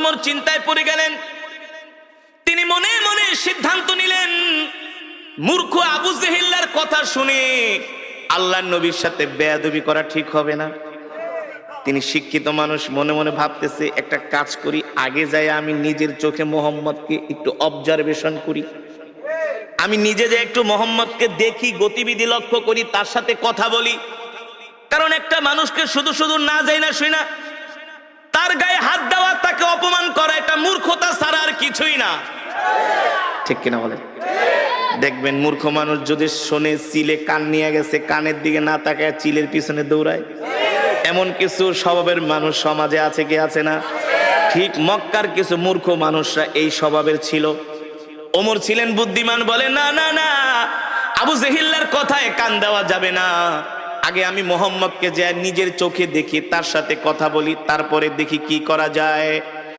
ওমর চিন্তায় পড়ে গেলেন। তিনি মনে মনে সিদ্ধান্ত নিলেন, মূর্খ আবু জেহেলের কথা শুনে আল্লাহর নবীর সাথে বেয়াদবি করা ঠিক হবে না। তিনি শিক্ষিত মানুষ, মনে মনে ভাবতেছে, একটা কাজ করি, আগে যাই আমি নিজের চোখে মোহাম্মদকে একটু অবজারভেশন করি, আমি নিজে যে একটু মোহাম্মদকে দেখি, গতিবিধি লক্ষ্য করি, তার সাথে কথা বলি। কারণ একটা মানুষকে শুধু শুধু না যাই না শুই না তার গায়ে হাত দেওয়া, তাকে অপমান করা, এটা মূর্খতা ছাড়া আর কিছুই না। ঠিক কিনা বলেন? দেখবেন মূর্খ মানুষ যদি শোনে চিলে কান নিয়ে গেছে, কানের দিকে না তাকায় চিলের পিছনে দৌড়ায়। এমন কিছু স্বভাবের মানুষ সমাজে আছে কি আছে না? ঠিক মক্কার কিছু মূর্খ মানুষরা এই স্বভাবের ছিল। ওমর ছিলেন বুদ্ধিমান, বলে না না না, আবু জেহেলের কথায় কান দেওয়া যাবে না। আগে আমি মোহাম্মদকে যে নিজের চোখে দেখি, তার সাথে কথা বলি, তারপরে দেখি কি করা যায়।